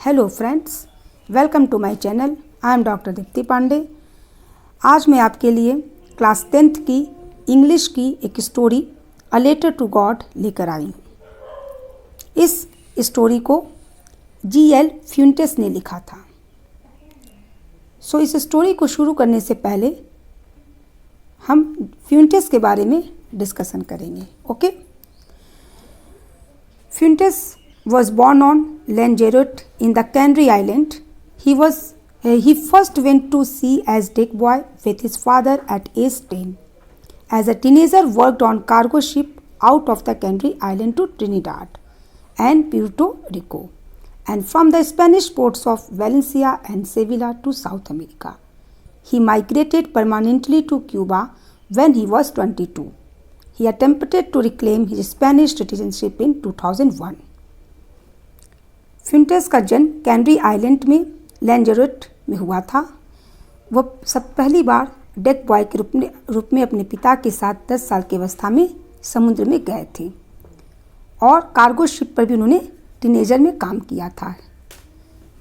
Hello friends, welcome to my channel. I am doctor Deepti Pandey. आज मैं आपके लिए क्लास 10th की इंग्लिश की एक story a letter to God लेकर आई हूँ। इस स्टोरी को G.L. फ्यूंटेस ने लिखा था। इस स्टोरी को शुरू करने से पहले हम फ्यूंटेस के बारे में डिस्कशन करेंगे। Okay. फ्यूंटेस was born on Lanzarote in the Canary Island. He first went to sea as Dick boy with his father at age 10. As a teenager, worked on cargo ship out of the Canary Island to Trinidad and Puerto Rico, and from the Spanish ports of Valencia and Sevilla to South America. He migrated permanently to Cuba when he was 22. He attempted to reclaim his Spanish citizenship in 2001. फ्यूंटेस का जन्म canary island में लैंजारोट में हुआ था। वह पहली बार deck boy के रूप में अपने पिता के साथ 10 साल की अवस्था में समुद्र में गए थे और कार्गो शिप पर भी उन्होंने टीनेजर में काम किया था।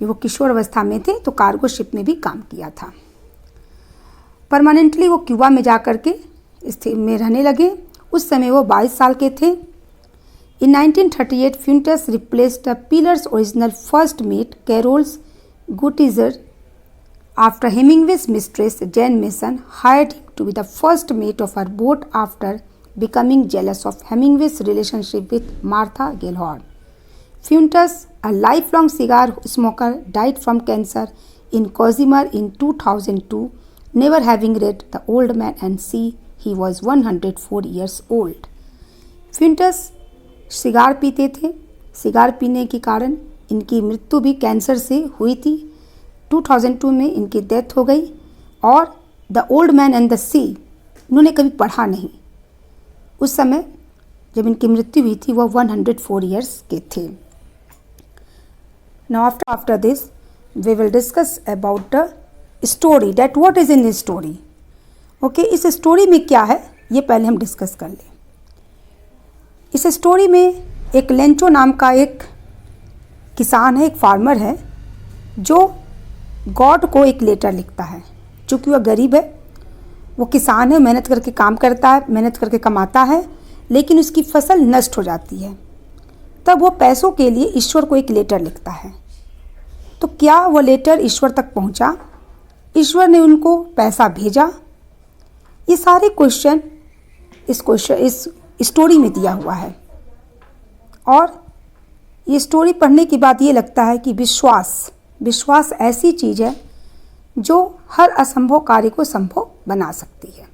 ये वो किशोर अवस्था में थे तो कार्गो शिप में भी काम किया था। परमानेंटली वो क्यूबा में जाकर के में रहने लगे। उस समय वो 22 साल के थे। In 1938, Fuentes replaced the Pillar's original first mate, Carol Gutierrez, after Hemingway's mistress, Jane Mason, hired him to be the first mate of her boat after becoming jealous of Hemingway's relationship with Martha Gellhorn. Fuentes, a lifelong cigar smoker, died from cancer in Cozumel in 2002, never having read The Old Man and Sea. He was 104 years old. Fuentes cigar पीते थे। Cigar पीने के कारण इनकी मृत्यु भी cancer से हुई थी। 2002 में इनकी डेथ हो गई। और the old man and the sea उन्होंने कभी पढ़ा नहीं। उस समय जब इनकी मृत्यु हुई थी वह 104 ईयर्स के थे। Now after this we will discuss about the story that what is in this story. Okay, इस स्टोरी में क्या है ये पहले हम डिस्कस कर लें। इस स्टोरी में एक लेंचो नाम का एक किसान है, एक फार्मर है, जो गॉड को एक लेटर लिखता है। चूँकि वह गरीब है, वो किसान है, मेहनत करके काम करता है, मेहनत करके कमाता है, लेकिन उसकी फसल नष्ट हो जाती है। तब वो पैसों के लिए ईश्वर को एक लेटर लिखता है। तो क्या वो लेटर ईश्वर तक पहुंचा? ईश्वर ने उनको पैसा भेजा? ये सारे क्वेश्चन इस स्टोरी में दिया हुआ है। और ये स्टोरी पढ़ने के बाद ये लगता है कि विश्वास ऐसी चीज़ है जो हर असंभव कार्य को संभव बना सकती है।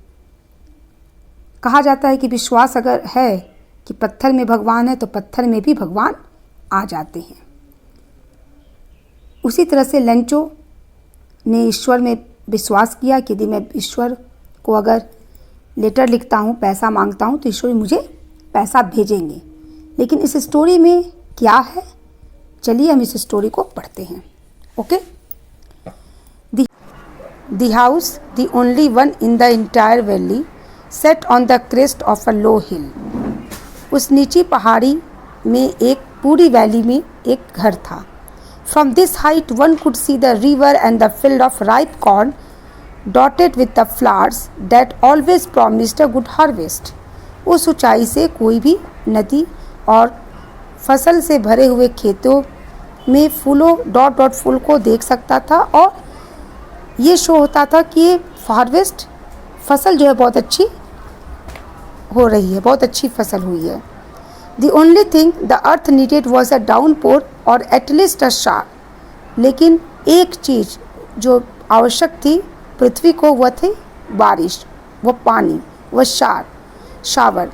कहा जाता है कि विश्वास अगर है कि पत्थर में भगवान है तो पत्थर में भी भगवान आ जाते हैं। उसी तरह से लेंचो ने ईश्वर में विश्वास किया कि यदि मैं ईश्वर को अगर लेटर लिखता हूँ, पैसा मांगता हूँ तो ईश्वर मुझे पैसा भेजेंगे। लेकिन इस स्टोरी में क्या है, चलिए हम इस स्टोरी को पढ़ते हैं। Okay. The house, the only one in the entire valley, set on the crest of a low hill. उस नीची पहाड़ी में एक पूरी वैली में एक घर था। From this height one could see the river and the field of ripe corn dotted with the flowers that always promised a good harvest. उस ऊंचाई से कोई भी नदी और फसल से भरे हुए खेतों में फूलों डॉट डॉट फूल को देख सकता था और ये शो होता था कि ये हार्वेस्ट फसल जो है बहुत अच्छी हो रही है, बहुत अच्छी फसल हुई है। The only thing the earth needed was a downpour or at least a shower. लेकिन एक चीज़ जो आवश्यक थी पृथ्वी को, वह थी बारिश, वह पानी, वह शावर।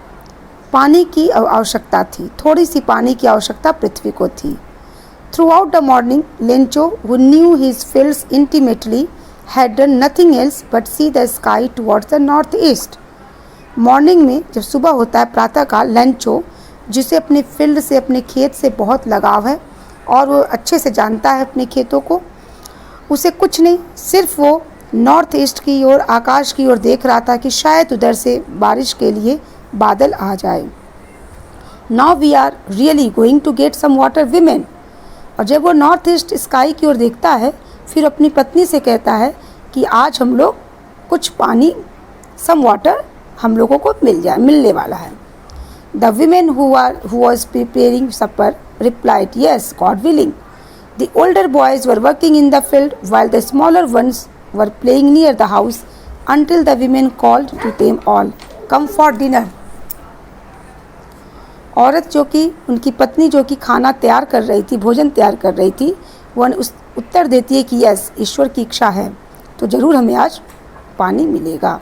पानी की आवश्यकता थी, थोड़ी सी पानी की आवश्यकता पृथ्वी को थी। Through out the morning Lencho, who knew his fields intimately, had done nothing else but see the sky towards the north east. Morning में जब सुबह होता है, प्रातःकाल, लेंचो जिसे अपने फील्ड से, अपने खेत से बहुत लगाव है और वो अच्छे से जानता है अपने खेतों को, उसे कुछ नहीं, सिर्फ वो नॉर्थ ईस्ट की ओर, आकाश की ओर देख रहा था कि शायद उधर से बारिश के लिए बादल आ जाए। Now we are really going to get some water women. और जब वो नॉर्थ ईस्ट स्काई की ओर देखता है फिर अपनी पत्नी से कहता है कि आज हम लोग कुछ पानी, सम वाटर हम लोगों को मिलने वाला है। The women who was preparing supper replied, yes, God willing. The older boys were working in the field while the smaller ones were playing near the house until the women called to them all, come for dinner। औरत जो कि उनकी पत्नी जो कि खाना तैयार कर रही थी, भोजन तैयार कर रही थी, वह उत्तर देती है कि यस, ईश्वर की इच्छा है तो ज़रूर हमें आज पानी मिलेगा।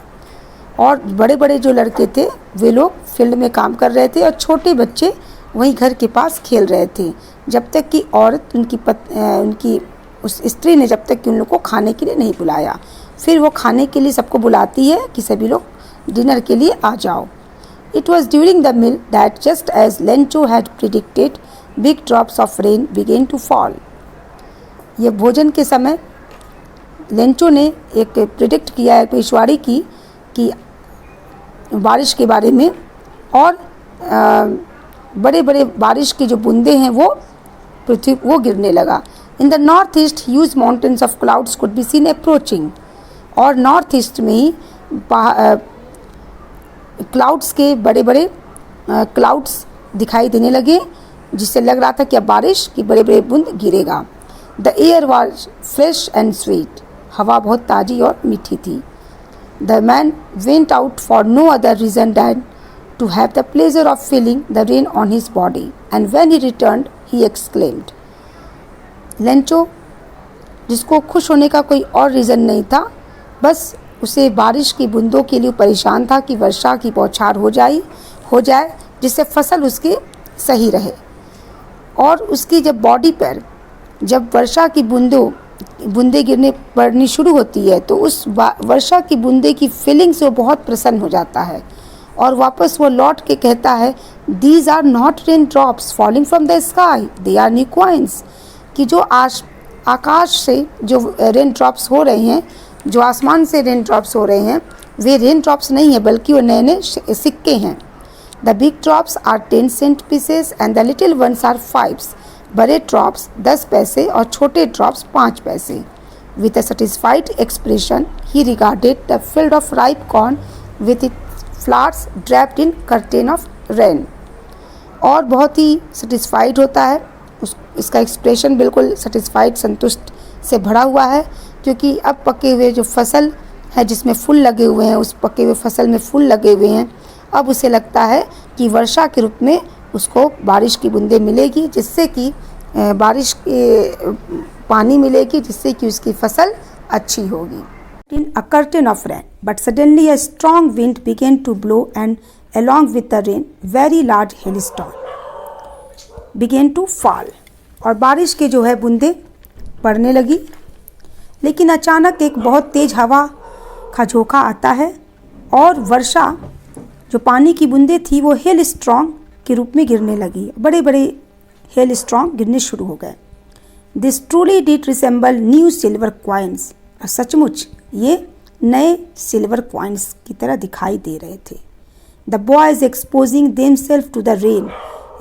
और बड़े बड़े जो लड़के थे वे लोग फील्ड में काम कर रहे थे और छोटे बच्चे वहीं घर के पास खेल रहे थे, जब तक कि औरत उनकी उस स्त्री ने जब तक कि उन लोग को खाने के लिए नहीं बुलाया। फिर वो खाने के लिए सबको बुलाती है कि सभी लोग डिनर के लिए आ जाओ। It was during the meal that just as Lencho had predicted, big drops of rain began to fall। ये भोजन के समय लेंचो ने एक प्रिडिक्ट किया है, भविष्यवाणी की कि बारिश के बारे में, और बड़े बड़े बारिश की जो बूंदे हैं वो गिरने लगा। In the north east huge mountains of clouds could be seen approaching. और नॉर्थ ईस्ट में ही क्लाउड्स के बड़े बड़े क्लाउड्स दिखाई देने लगे, जिससे लग रहा था कि अब बारिश की बड़े बड़े बूंद गिरेगा। The air was fresh and sweet. हवा बहुत ताज़ी और मीठी थी। The man went out for no other reason than to have the pleasure of feeling the rain on his body, and when he returned he exclaimed। Lencho, जिसको खुश होने का कोई और रीज़न नहीं था, बस उसे बारिश की बूंदों के लिए परेशान था कि वर्षा की बौछार हो जाए जिससे फसल उसकी सही रहे। और उसकी जब बॉडी पर जब वर्षा की बूंदें पड़नी शुरू होती है तो उस वर्षा की बूंदे की फीलिंग से वो बहुत प्रसन्न हो जाता है और वापस वो लौट के कहता है, these are not rain drops falling from the sky, they are new coins. कि जो आकाश से जो रेन ड्रॉप्स हो रहे हैं, जो आसमान से रेन ड्रॉप्स हो रहे हैं, वे रेन ड्रॉप्स नहीं है बल्कि वो नए नए सिक्के हैं। The big drops are 10 cent pieces and the little ones are 5। बड़े ड्रॉप्स 10 पैसे और छोटे ड्रॉप्स 5 पैसे। With a satisfied expression he regarded the field of ripe corn with it flowers draped in curtain of rain. और बहुत ही satisfied होता है, इसका एक्सप्रेशन बिल्कुल सेटिस्फाइड, संतुष्ट से भरा हुआ है, क्योंकि अब पके हुए जो फसल है जिसमें फूल लगे हुए हैं, उस पके हुए फसल में फूल लगे हुए हैं, अब उसे लगता है कि वर्षा के रूप में उसको बारिश की बूंदें मिलेगी, जिससे कि बारिश के पानी मिलेगी, जिससे कि उसकी फसल अच्छी होगी। In a curtain of rain, but suddenly a strong wind began to blow, and along with the rain, very large hailstone began to fall। और बारिश के जो है बूंदें पड़ने लगी, लेकिन अचानक एक बहुत तेज हवा का झोंका आता है और वर्षा जो पानी की बूंदें थी वो हेल स्ट्रॉन्ग के रूप में गिरने लगी। बड़े बड़े हेल स्ट्रॉन्ग गिरने शुरू हो गए। This truly did resemble new silver coins. और सचमुच ये नए सिल्वर क्वाइंस की तरह दिखाई दे रहे थे। The boys exposing themselves to the rain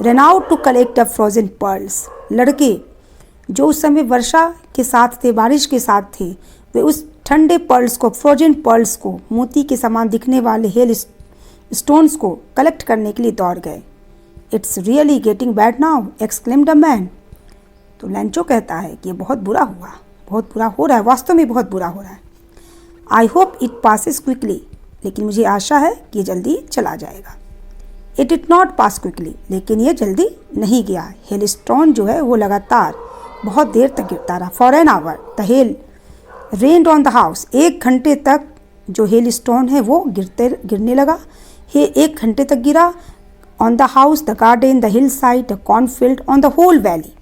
run out to collect the frozen pearls. लड़के जो उस समय वर्षा के साथ थे, बारिश के साथ थे, वे उस ठंडे पर्ल्स को, फ्रोजन पर्ल्स को, मोती के समान दिखने वाले हेल स्टोन्स को कलेक्ट करने के लिए दौड़ गए। It's really getting bad now, exclaimed a man. तो लेंचो कहता है कि ये बहुत बुरा हो रहा है, वास्तव में बहुत बुरा हो रहा है। I hope it passes quickly, लेकिन मुझे आशा है कि ये जल्दी चला जाएगा। It did not pass quickly, लेकिन ये जल्दी नहीं गया। हेलस्टोन जो है वो लगातार बहुत देर तक गिरता रहा। For an hour the hell rained on the house. 1 घंटे तक जो हेलस्टोन है वो गिरने लगा। 1 घंटे तक गिरा। On the house, the garden, the hillside, the cornfield, on the whole valley.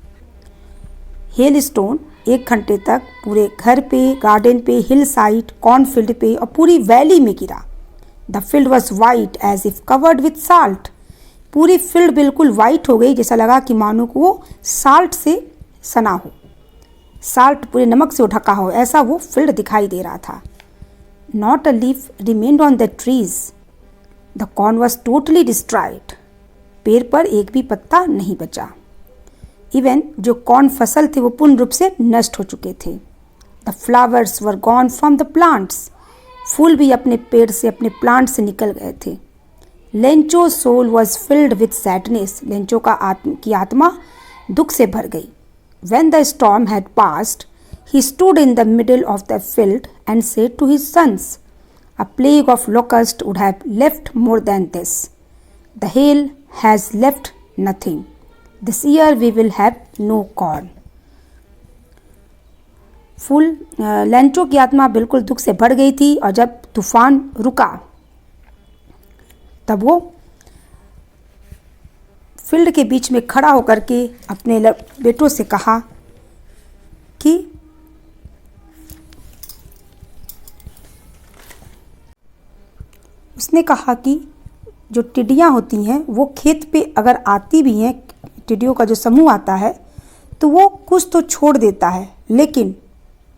Hailstone 1 घंटे तक पूरे घर पे, गार्डन पे, हिल साइड, कॉर्नफील्ड पे और पूरी वैली में गिरा। The field was white as if covered with salt. पूरी फील्ड बिल्कुल वाइट हो गई, जैसा लगा कि मानो को वो साल्ट से सना हो, साल्ट पूरे नमक से ढका हो, ऐसा वो फील्ड दिखाई दे रहा था। Not a leaf remained on the trees. The corn was totally destroyed. पेड़ पर एक भी पत्ता नहीं बचा। इवन जो कॉर्न फसल थे वो पूर्ण रूप से नष्ट हो चुके थे। The flowers were gone from the plants, फूल भी अपने पेड़ से, अपने प्लांट से निकल गए थे। Lencho soul was filled with sadness, Lencho की आत्मा दुख से भर गई। When the storm had passed, he stood in the middle of the field and said to his sons, a plague of locusts would have left more than this. The hail has left nothing. This year we will have no corn. Lencho की आत्मा बिल्कुल दुख से भर गई थी और जब तूफान रुका तब वो फील्ड के बीच में खड़ा होकर के अपने बेटों से कहा कि उसने कहा कि जो टिड्डियाँ होती हैं वो खेत पे अगर आती भी हैं, टिड्डियों का जो समूह आता है तो वो कुछ तो छोड़ देता है, लेकिन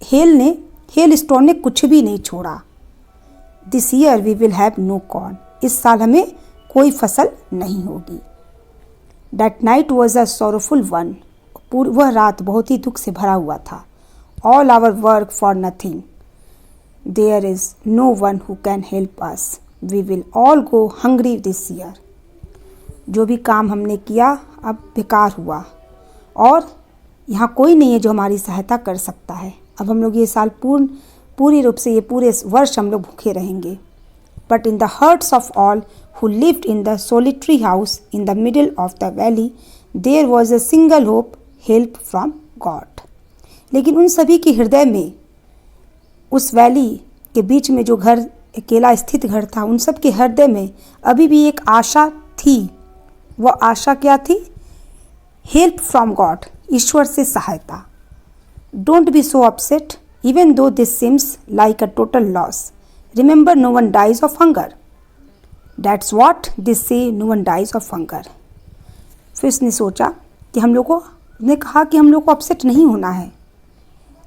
हेल स्टॉर्म ने कुछ भी नहीं छोड़ा। This year we will have no corn, इस साल हमें कोई फसल नहीं होगी। That night was a sorrowful one. वह रात बहुत ही दुख से भरा हुआ था। All our work for nothing. There is no one who can help us. We will all go hungry this year. जो भी काम हमने किया अब बेकार हुआ और यहाँ कोई नहीं है जो हमारी सहायता कर सकता है। अब हम लोग ये साल पूरी रूप से, ये पूरे वर्ष हम लोग भूखे रहेंगे। But in the hearts of all who lived in the solitary house in the middle of the valley, there was a single hope, help from God. लेकिन उन सभी के हृदय में, उस वैली के बीच में जो घर, अकेला स्थित घर था, उन सब के हृदय में अभी भी एक आशा थी। वह आशा क्या थी? हेल्प फ्रॉम गॉड, ईश्वर से सहायता। Don't be so upset even though this seems like a total loss. Remember no one dies of hunger. That's what they say, no one dies of hunger. फिर उसने सोचा कि ने कहा कि हम लोग को अपसेट नहीं होना है,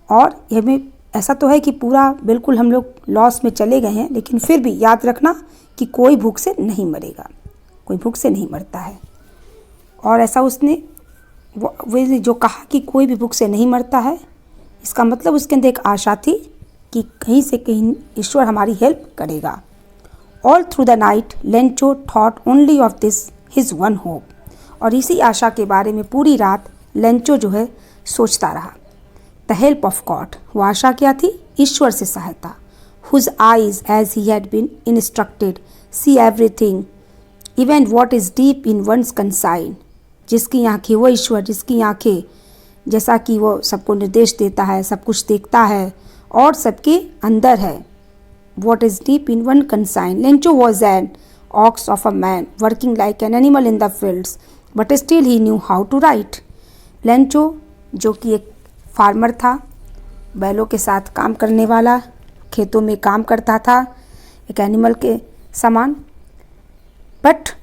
और यह में ऐसा तो है कि पूरा बिल्कुल हम लोग लॉस में चले गए हैं, लेकिन फिर भी याद रखना कि कोई भूख से नहीं मरेगा, कोई भूख से नहीं मरता है। और ऐसा उसने वो जो कहा कि कोई भी भूख से नहीं मरता है, इसका मतलब उसके अंदर एक आशा थी कि कहीं से कहीं ईश्वर हमारी हेल्प करेगा। All through the night, Lencho thought only of this, his one hope. और इसी आशा के बारे में पूरी रात लेंचो जो है सोचता रहा। The help of God, वो आशा क्या थी? ईश्वर से सहायता। Whose eyes, as he had been instructed, see everything, even what is deep in one's conscience. जिसकी आँखें, वो ईश्वर जिसकी आँखें, जैसा कि वो सबको निर्देश देता है, सब कुछ देखता है और सबके अंदर है। What is deep in one conscience. Lencho was an ox of a man, working like an animal in the fields, but still he knew how to write. Lencho जो कि एक फार्मर था, बैलों के साथ काम करने वाला, खेतों में काम करता था एक एनिमल के समान, बट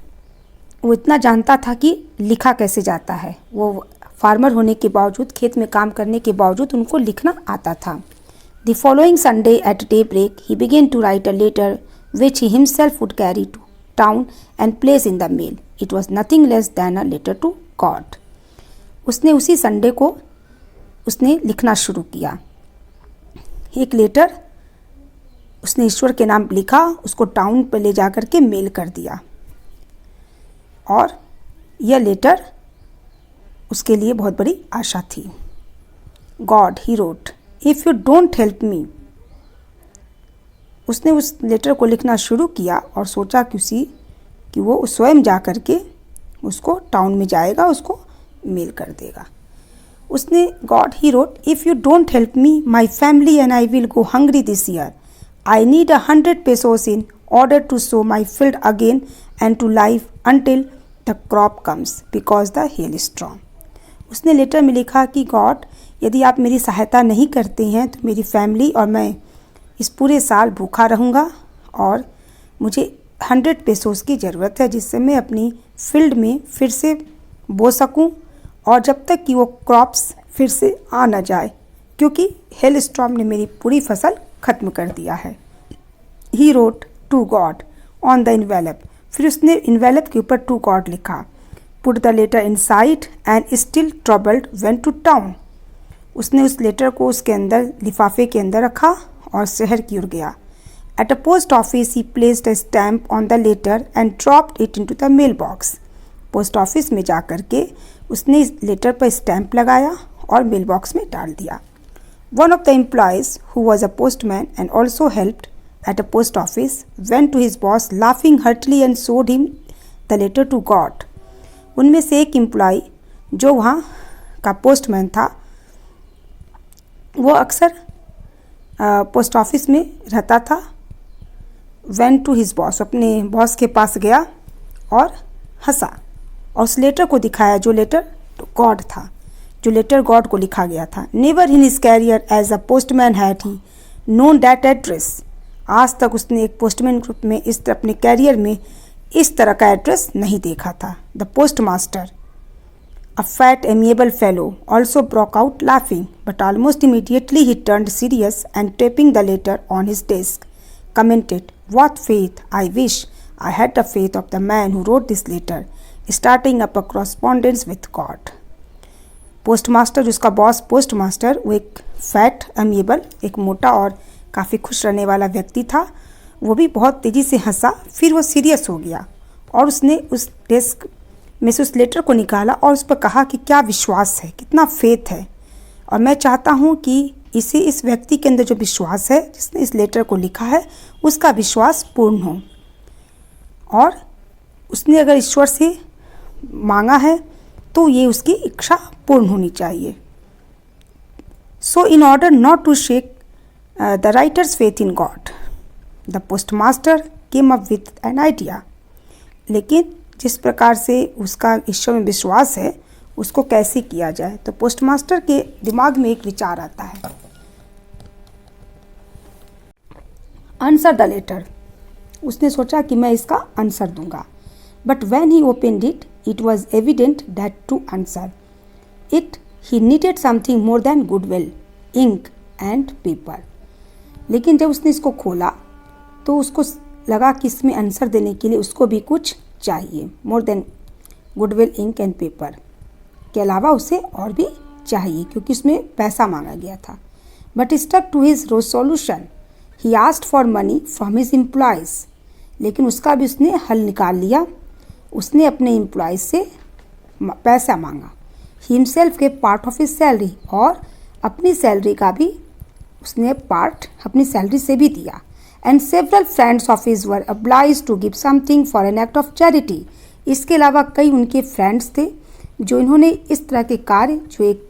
वो इतना जानता था कि लिखा कैसे जाता है। वो फार्मर होने के बावजूद, खेत में काम करने के बावजूद उनको लिखना आता था। The following Sunday at daybreak, he began to write a letter which he himself would carry to town and place in the mail. It was nothing less than a letter to God. उसने उसी Sunday को उसने लिखना शुरू किया। एक letter उसने ईश्वर के नाम लिखा, उसको टाउन पर ले जाकर के मेल कर दिया, और यह लेटर उसके लिए बहुत बड़ी आशा थी। God, he wrote, If you don't help me, उसने उस लेटर को लिखना शुरू किया और सोचा कि वो स्वयं जा कर के उसको टाउन में जाएगा, उसको मेल कर देगा। उसने God he wrote, if you don't help me, my family and I will go hungry this year. I need 100 pesos in order to sow my field again and to live until the crop comes because the hail is strong. उसने letter में लिखा कि God, यदि आप मेरी सहायता नहीं करते हैं तो मेरी फैमिली और मैं इस पूरे साल भूखा रहूँगा, और मुझे 100 pesos की ज़रूरत है जिससे मैं अपनी फील्ड में फिर से बो सकूं, और जब तक कि वो क्रॉप्स फिर से आ ना जाए, क्योंकि हेल स्टॉर्म ने मेरी पूरी फसल ख़त्म कर दिया है। He wrote to God on the envelope, फिर उसने इन्वेलप के ऊपर टू गॉड लिखा। Put the letter inside and still troubled went to town. उसने उस लेटर को उसके अंदर लिफाफे के अंदर रखा और शहर की ओर गया। At a post office he placed a stamp on the letter and dropped it into the mailbox. Post office में जा कर के उसने इस लेटर पर स्टैम्प लगाया और मेल बॉक्स में डाल दिया। One of the employees who was a postman and also helped at a post office went to his boss laughing heartily and showed him the letter to God. उनमें से एक employ जो वहाँ का postman था, वो अक्सर पोस्ट ऑफिस में रहता था। वेंट टू हिज बॉस, अपने बॉस के पास गया और हंसा और उस लेटर को दिखाया जो लेटर गॉड था, जो लेटर गॉड को लिखा गया था। Never in his career as a postman had he known that address. आज तक उसने एक पोस्टमैन ग्रुप में अपने कैरियर में इस तरह का एड्रेस नहीं देखा था। The post master, a fat amiable fellow, also broke out laughing, but almost immediately he turned serious and tapping the letter on his desk, commented, "What faith! I wish I had the faith of the man who wrote this letter, starting up a correspondence with God." Postmaster, जिसका boss postmaster, वो एक fat अमीएबल, एक मोटा और काफ़ी खुश रहने वाला व्यक्ति था। वो भी बहुत तेज़ी से हंसा, फिर वो सीरियस हो गया और उसने उस डेस्क में से उस लेटर को निकाला और उस पर कहा कि क्या विश्वास है, कितना फेथ है, और मैं चाहता हूँ कि इस व्यक्ति के अंदर जो विश्वास है, जिसने इस लेटर को लिखा है, उसका विश्वास पूर्ण हो। और उसने अगर ईश्वर से मांगा है तो ये उसकी इच्छा पूर्ण होनी चाहिए। So in order not to shake the writer's faith in God, the postmaster came up with an idea. लेकिन जिस प्रकार से उसका ईश्वर में विश्वास है, उसको कैसे किया जाए, तो पोस्टमास्टर के दिमाग में एक विचार आता है। Answer the letter. उसने सोचा कि मैं इसका आंसर दूंगा। But when he opened it, it was evident that to answer it he needed something more than goodwill, ink and paper. लेकिन जब उसने इसको खोला तो उसको लगा कि इसमें आंसर देने के लिए उसको भी कुछ चाहिए, more than goodwill, ink and paper के अलावा उसे और भी चाहिए, क्योंकि उसमें पैसा मांगा गया था। But stuck to his solution, he asked for money from his employees. लेकिन उसका भी उसने हल निकाल लिया, उसने अपने एम्प्लॉयज़ से पैसा मांगा। ही हिमसेल्फ के पार्ट ऑफ हिज सैलरी, और अपनी सैलरी का भी उसने पार्ट अपनी सैलरी से भी दिया। And several friends of his were obliged to give something for an act of charity. इसके अलावा कई उनके फ्रेंड्स थे जो इन्होंने इस तरह के कार्य, जो एक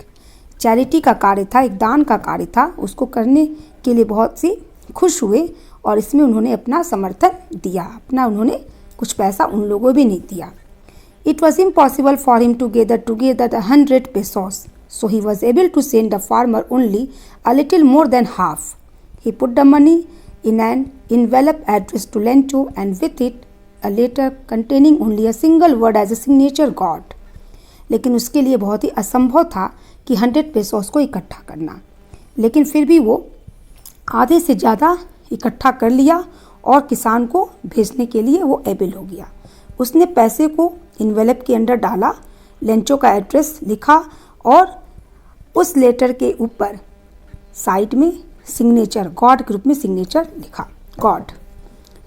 चैरिटी का कार्य था, एक दान का कार्य था, उसको करने के लिए बहुत सी खुश हुए और इसमें उन्होंने अपना समर्थन दिया, उन्होंने कुछ पैसा उन लोगों भी नहीं दिया। It was impossible for him to gather 100 pesos, so he was able to send the farmer only a little more than half. He put the money in an envelope addressed to Lencho and with it a letter containing only a single word as a signature God. लेकिन उसके लिए बहुत ही असंभव था कि 100 pesos को इकट्ठा करना, लेकिन फिर भी वो आधे से ज़्यादा इकट्ठा कर लिया और किसान को भेजने के लिए वो एबल हो गया। उसने पैसे को इन्वेलप के अंदर डाला, लेंचो का एड्रेस लिखा और उस लेटर के ऊपर साइड में सिग्नेचर, गॉड के रूप में सिग्नेचर लिखा, God.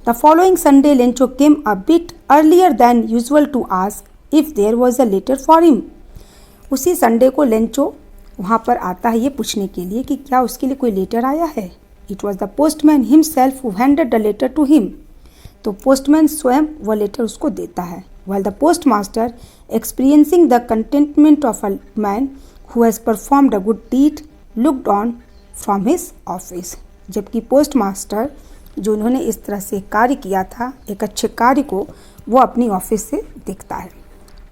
The following Sunday Lencho came a bit earlier than usual to ask if there was a letter for him. उसी संडे को लेंचो वहाँ पर आता है ये पूछने के लिए कि क्या उसके लिए कोई लेटर आया है। It was the postman himself who handed the letter to him. तो पोस्टमैन स्वयं वह लेटर उसको देता है। while the postmaster, experiencing the contentment of a man who has performed a good deed, looked on from his office. जबकि postmaster, जो उन्होंने इस तरह से कार्य किया था, एक अच्छे कार्य को, वो अपनी ऑफिस से देखता है।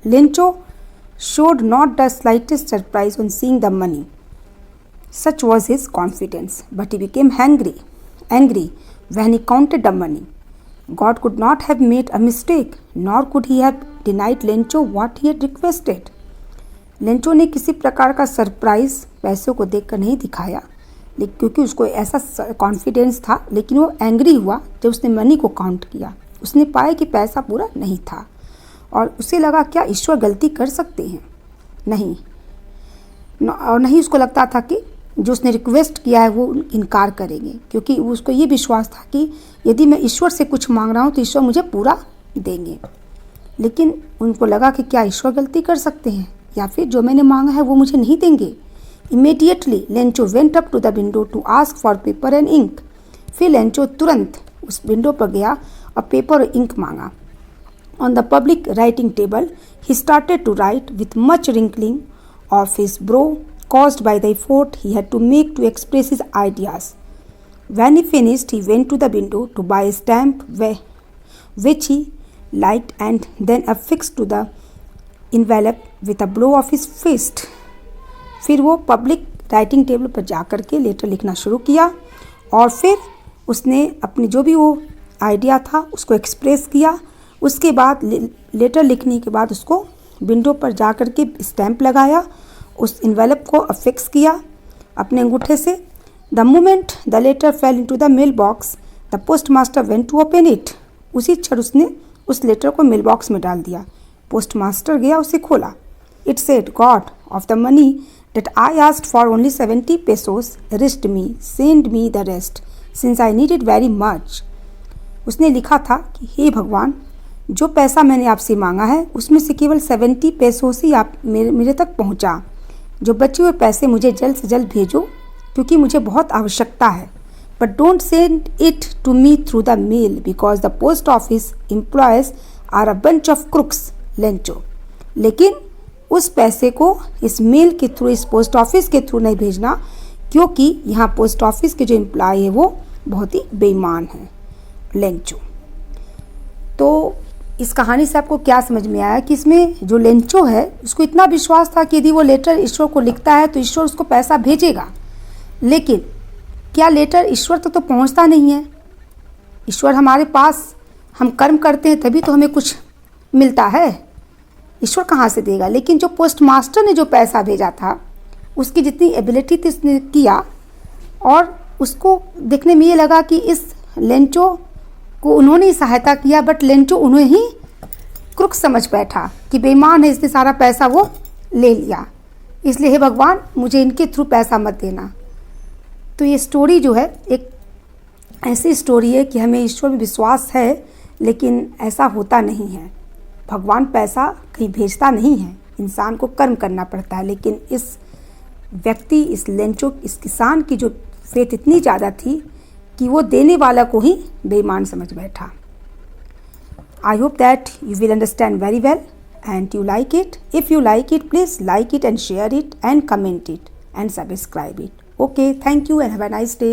Lencho showed not the slightest surprise on seeing the money. Such was his confidence, but he became angry when he counted the money. God could not have made a mistake, nor could he have denied Lencho what he had requested. Lencho ने किसी प्रकार का surprise पैसों को देखकर नहीं दिखाया, क्योंकि उसको ऐसा कॉन्फिडेंस था, लेकिन वो एंग्री हुआ जब उसने मनी को काउंट किया। उसने पाया कि पैसा पूरा नहीं था और उसे लगा क्या ईश्वर गलती कर सकते हैं? नहीं। और नहीं उसको लगता था कि जो उसने रिक्वेस्ट किया है वो इनकार करेंगे, क्योंकि उसको ये विश्वास था कि यदि मैं ईश्वर से कुछ मांग रहा हूँ तो ईश्वर मुझे पूरा देंगे। लेकिन उनको लगा कि क्या ईश्वर गलती कर सकते हैं, या फिर जो मैंने मांगा है वो मुझे नहीं देंगे। Immediately Lencho went up to the window to ask for paper and ink. फिर लेंचो तुरंत उस विंडो पर गया और पेपर और इंक मांगा। On the public writing table he started to write with much wrinkling of his brow caused by the effort he had to make to express his ideas. When he finished, he went to the window to buy a stamp which he liked and then affixed to the envelope with a blow of his fist. फिर वो public writing table पर जा कर के letter लिखना शुरू किया और फिर उसने अपनी जो भी वो आइडिया था उसको एक्सप्रेस किया। उसके बाद लेटर लिखने के बाद उसको विंडो पर जा कर के स्टैंप लगाया, उस इन्वेलप को अफिक्स किया अपने अंगूठे से। The moment the letter fell into the mailbox the postmaster went to open it. उसी क्षण उसने उस लेटर को मेल बॉक्स में डाल दिया। पोस्ट मास्टर गया, उसे खोला। It said, God of the money that I asked for only 70 pesos, wrist me, send me the rest since I need it very much. उसने लिखा था कि हे भगवान, जो पैसा मैंने आपसे मांगा है उसमें से केवल 70 pesos ही आप मेरे तक पहुंचा। जो बचे हुए पैसे मुझे जल्द से जल्द भेजो क्योंकि मुझे बहुत आवश्यकता है। But don't send it to me through the mail because the post office employees are a bunch of crooks, Lencho. लेकिन उस पैसे को इस मेल के थ्रू, इस पोस्ट ऑफिस के थ्रू नहीं भेजना, क्योंकि यहाँ पोस्ट ऑफिस के जो एम्प्लॉय है वो बहुत ही बेईमान हैं, लेंचो। तो इस कहानी से आपको क्या समझ में आया कि इसमें जो लेंचो है उसको इतना विश्वास था कि यदि वो लेटर ईश्वर को लिखता है तो ईश्वर उसको पैसा भेजेगा। लेकिन क्या लेटर ईश्वर तक तो पहुंचता नहीं है। ईश्वर हमारे पास, हम कर्म करते हैं तभी तो हमें कुछ मिलता है, ईश्वर कहाँ से देगा। लेकिन जो पोस्ट मास्टर ने जो पैसा भेजा था उसकी जितनी एबिलिटी थी उसने किया, और उसको देखने में ये लगा कि इस लेंचो को उन्होंने ही सहायता किया, बट लेंचो उन्हें ही क्रुक समझ बैठा कि बेईमान है, इसने सारा पैसा वो ले लिया, इसलिए हे भगवान मुझे इनके थ्रू पैसा मत देना। तो ये स्टोरी जो है एक ऐसी स्टोरी है कि हमें ईश्वर में विश्वास है लेकिन ऐसा होता नहीं है। भगवान पैसा कहीं भेजता नहीं है, इंसान को कर्म करना पड़ता है। लेकिन इस व्यक्ति, इस लेंचो, इस किसान की जो फेथ इतनी ज़्यादा थी कि वो देने वाला को ही बेईमान समझ बैठा। I hope that you will understand very well and you like it. If you like it, please like it and share it and comment it and subscribe it. Okay, thank you and have a nice day.